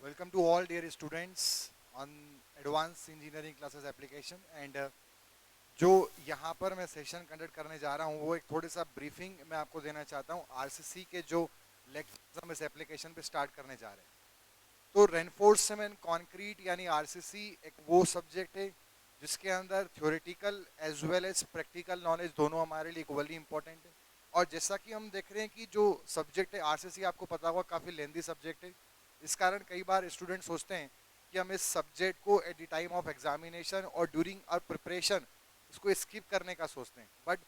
Welcome to all dear students on Advanced Engineering Classes Application and जो यहाँ पर मैं सेशन कंडक्ट करने जा रहा हूँ वो एक थोड़ी सा ब्रीफिंग मैं आपको देना चाहता हूँ आरसीसी के जो लेक्चर्स हम इस एप्लीकेशन पे स्टार्ट करने जा रहे हैं। तो रेनफोर्समेंट कंक्रीट यानी आरसीसी एक वो सब्जेक्ट है जिसके अंदर theoretical as well as practical knowledge दोनों हमारे लिए इक्वली इंपॉर्टेंट है। और जैसा कि हम देख रहे हैं कि जो सब्जेक्ट है आरसीसी आपको पता होगा काफ़ी लेंदी सब्जेक्ट है। इस कारण कई बार स्टूडेंट सोचते हैं कि हम इस सब्जेक्ट को at the time of examination और ड्यूरिंग आवर प्रिपरेशन इसको स्किप करने का सोचते हैं। बट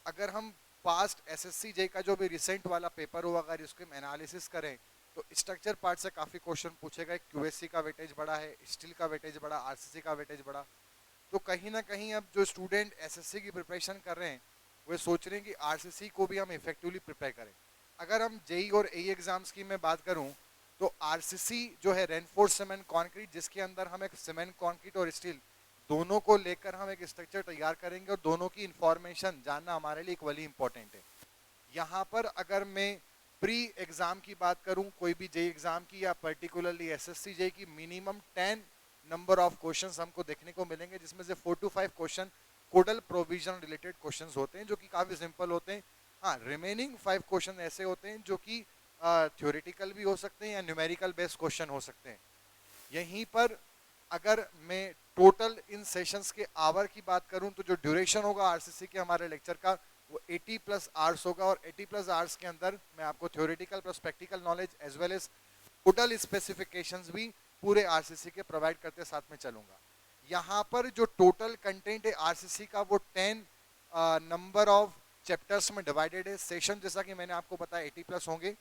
अगर हम पास्ट एसएससी जे का जो भी रिसेंट वाला पेपर हो अगर इसको हम एनालिसिस करें तो स्ट्रक्चर पार्ट से काफ़ी क्वेश्चन पूछेगा। क्यूएससी का वेटेज बड़ा है, स्टील का वेटेज बड़ा, आरसीसी का वेटेज बड़ा। तो कहीं ना कहीं अब जो स्टूडेंट एसएससी की प्रिपरेशन कर रहे हैं वे सोच रहे हैं कि आरसीसी को भी हम इफेक्टिवली प्रिपेयर करें। अगर हम जेई और एई एग्जाम्स की मैं बात करूं तो आरसीसी जो है रेनफोर्स सीमेंट कंक्रीट जिसके अंदर हम एक सीमेंट कंक्रीट और स्टील दोनों को लेकर हम एक स्ट्रक्चर तैयार करेंगे और दोनों की इंफॉर्मेशन जानना हमारे लिए इक्वली इंपॉर्टेंट है। यहाँ पर अगर मैं प्री एग्जाम की बात करूं कोई भी जेई एग्जाम की या पर्टिकुलरली एसएससी जेई की मिनिमम 10 नंबर ऑफ क्वेश्चंस हमको देखने को मिलेंगे जिसमें से 4 to 5 question codal provision related questions होते हैं जो कि काफी सिंपल होते हैं। हाँ, रिमेनिंग 5 क्वेश्चन ऐसे होते हैं जो कि थ्योरेटिकल भी हो सकते हैं या न्यूमेरिकल बेस्ड क्वेश्चन हो सकते हैं। यहीं पर अगर मैं टोटल इन सेशंस के आवर की बात करूं तो जो ड्यूरेशन होगा आरसीसी के हमारे लेक्चर का वो 80 प्लस आवर्स होगा और 80 प्लस आवर्स के अंदर मैं आपको theoretical plus practical knowledge as well as total specifications भी पूरे आरसीसी के प्रोवाइड करते साथ में चलूंगा। यहाँ पर जो टोटल कंटेंट है आरसीसी का वो 10 नंबर ऑफ चैप्टर्स में डिवाइडेड है। सेशन जैसा कि मैंने आपको बताया 80 प्लस होंगे।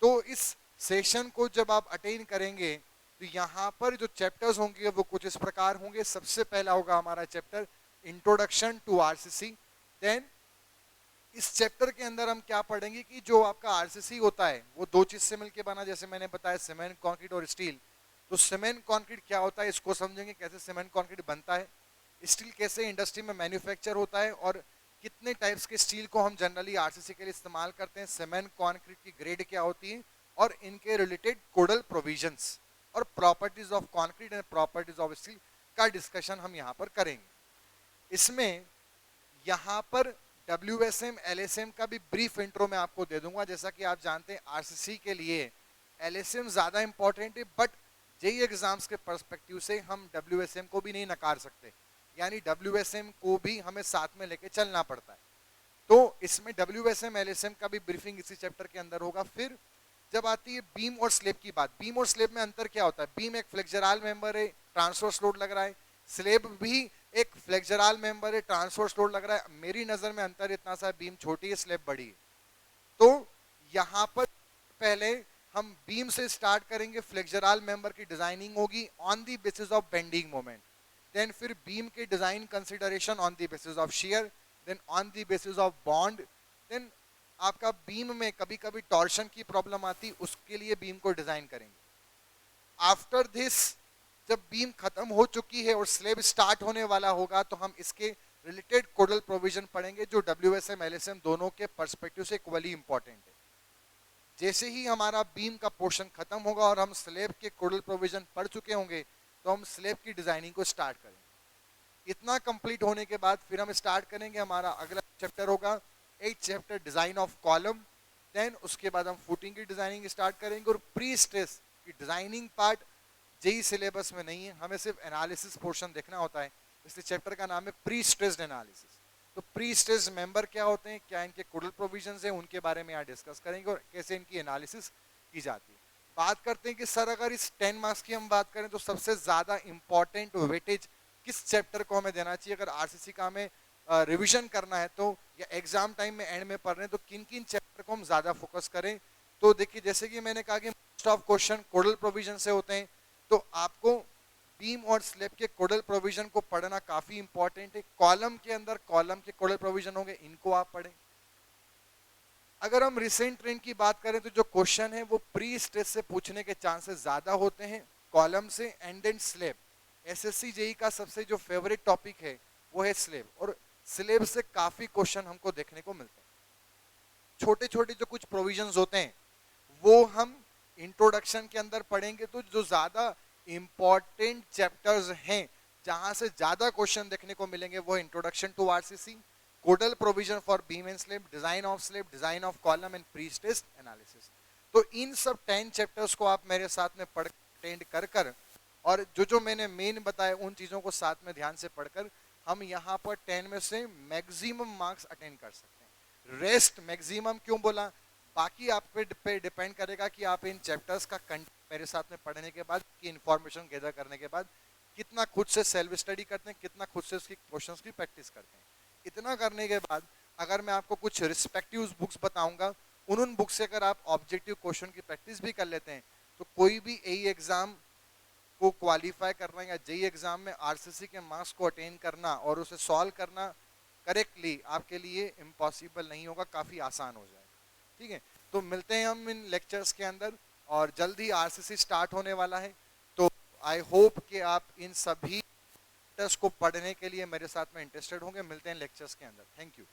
तो इस सेशन को जब आप अटेन करेंगे तो यहाँ पर जो चैप्टर्स होंगे वो कुछ इस प्रकार होंगे। सबसे पहला होगा हमारा chapter introduction to RCC. Then इस चैप्टर के अंदर हम क्या पढ़ेंगे कि जो आपका आरसीसी होता है वो दो चीज से मिलकर बना, जैसे मैंने बताया सीमेंट कंक्रीट और स्टील। तो सीमेंट कंक्रीट क्या होता है इसको समझेंगे, कैसे सीमेंट कंक्रीट बनता है, स्टील कैसे इंडस्ट्री में मैन्युफैक्चर होता है और कितने टाइप्स के स्टील को हम जनरली आरसीसी के लिए इस्तेमाल करते हैं, सीमेंट कंक्रीट की ग्रेड क्या होती है और इनके रिलेटेड कोडल प्रोविजंस और properties of concrete and properties of steel का डिस्कशन हम यहाँ पर करेंगे। इसमें यहाँ पर WSM LSM का भी ब्रीफ इंट्रो मैं आपको दे दूंगा। जैसा कि आप जानते हैं आरसीसी के लिए LSM ज्यादा इंपॉर्टेंट है बट जेई एग्जाम्स के पर्सपेक्टिव से हम WSM को भी नहीं नकार सकते, यानी WSM को भी हमें साथ में लेके चलना पड़ता है। तो इसमें WSM LSM का भी ब्रीफिंग इसी चैप्टर के अंदर होगा। फिर जब आती है बीम और स्लेब की बात, बीम और स्लेब में अंतर क्या होता है। बीम एक फ्लेक्सुरल मेंबर है, ट्रांसवर्स लोड लग रहा है। स्लेब भी एक फ्लेक्सुरल मेंबर है, ट्रांसवर्स लोड लग रहा है। मेरी नजर में अंतर इतना सा, बीम छोटी है स्लेब बड़ी है। तो यहाँ पर पहले हम बीम से स्टार्ट करेंगे, फ्लेक्सुरल मेंबर की डिजाइनिंग होगी on the basis of bending moment. Then फिर बीम के design consideration on the basis of shear, then on the basis of bond. Then आपका बीम में कभी कभी टॉर्शन की प्रॉब्लम आती, उसके लिए बीम को डिजाइन करेंगे। आफ्टर दिस जब बीम खत्म हो चुकी है और स्लेब स्टार्ट होने वाला होगा तो हम इसके रिलेटेड कोडल प्रोविजन पढ़ेंगे जो WSM LSM दोनों के पर्सपेक्टिव से इक्वली इंपॉर्टेंट है। जैसे ही हमारा बीम का पोर्शन खत्म होगा और हम स्लेब के कोडल प्रोविजन पढ़ चुके होंगे तो हम स्लेब की डिजाइनिंग को स्टार्ट करेंगे। इतना कंप्लीट होने के बाद फिर हम स्टार्ट करेंगे, हमारा अगला चैप्टर होगा 8 chapter design of column. Then उसके बाद हम फुटिंग की डिजाइनिंग स्टार्ट करेंगे और प्री स्ट्रेस की डिजाइनिंग पार्ट जेई सिलेबस में नहीं है, हमें सिर्फ एनालिसिस पोर्शन देखना होता है, इसलिए चैप्टर का नाम है प्री स्ट्रेस्ड एनालिसिस। तो प्री स्ट्रेस्ड मेंबर क्या होते हैं, क्या इनके कोडल प्रोविजंस हैं, उनके बारे में यहाँ डिस्कस करेंगे और कैसे इनकी एनालिसिस की जाती है। बात करते हैं कि सर अगर इस 10 मार्क्स की हम बात करें तो सबसे ज्यादा इंपॉर्टेंट वेटेज किस चैप्टर को हमें देना चाहिए। अगर आरसीसी का हमें रिविजन करना है तो या एग्जाम टाइम में एंड में पढ़ रहे हैं तो किन किन चैप्टर को हम ज्यादा फोकस करें। तो देखिए जैसे कि मैंने कहा कि most of question codal provision से होते हैं, तो आपको बीम और स्लेब के कोडल प्रोविजन को पढ़ना काफी इंपॉर्टेंट है। कॉलम के अंदर कॉलम के कोडल प्रोविजन होंगे, इनको आप पढ़ें। अगर हम रिसेंट ट्रेंड की बात करें तो जो क्वेश्चन है वो प्री स्ट्रेस से पूछने के चांसेस ज्यादा होते हैं, कॉलम से and then slab. SSC JE का सबसे जो फेवरेट टॉपिक है वो है स्लेब, और स्लेब से काफी क्वेश्चन हमको देखने को मिलते हैं। छोटे छोटे जो कुछ प्रोविजंस होते हैं वो हम इंट्रोडक्शन के अंदर पढ़ेंगे तो जो ज़्यादा इंपॉर्टेंट चैप्टर्स हैं, जहां से ज़्यादा क्वेश्चन देखने को मिलेंगे, वो introduction to RCC, codal provision for beam and slip, design of slip, design of column and pre stress analysis. तो इन सब 10 चैप्टर्स को आप मेरे साथ में पढ़ अटेंड कर और जो जो मैंने मेन बताए उन चीज़ों को साथ में ध्यान से पढ़कर हम यहाँ पर 10 में से मैक्सिमम मार्क्स अटेंड कर सकते हैं। रेस्ट मैक्सिमम क्यों बोला, बाकी आप पे डिपेंड करेगा कि आप इन चैप्टर्स का कंटेंट मेरे साथ में पढ़ने के बाद की इन्फॉर्मेशन गैदर करने के बाद कितना खुद से सेल्फ स्टडी करते हैं, कितना खुद से उसकी क्वेश्चंस की प्रैक्टिस करते हैं। इतना करने के बाद अगर मैं आपको कुछ रिस्पेक्टिव बुक्स बताऊंगा, उन बुक्स से अगर आप ऑब्जेक्टिव क्वेश्चन की प्रैक्टिस भी कर लेते हैं, तो कोई भी एई एग्जाम को क्वालिफाई करना या जेई एग्जाम में आरसीसी के मार्क्स को अटेन करना और उसे सॉल्व करना करेक्टली आपके लिए इम्पॉसिबल नहीं होगा, काफ़ी आसान हो जाएगा। ठीक है, तो मिलते हैं हम इन लेक्चर्स के अंदर और जल्द ही आरसीसी स्टार्ट होने वाला है। तो आई होप कि आप इन सभी टेस्ट को पढ़ने के लिए मेरे साथ में इंटरेस्टेड होंगे। मिलते हैं लेक्चर्स के अंदर। Thank you.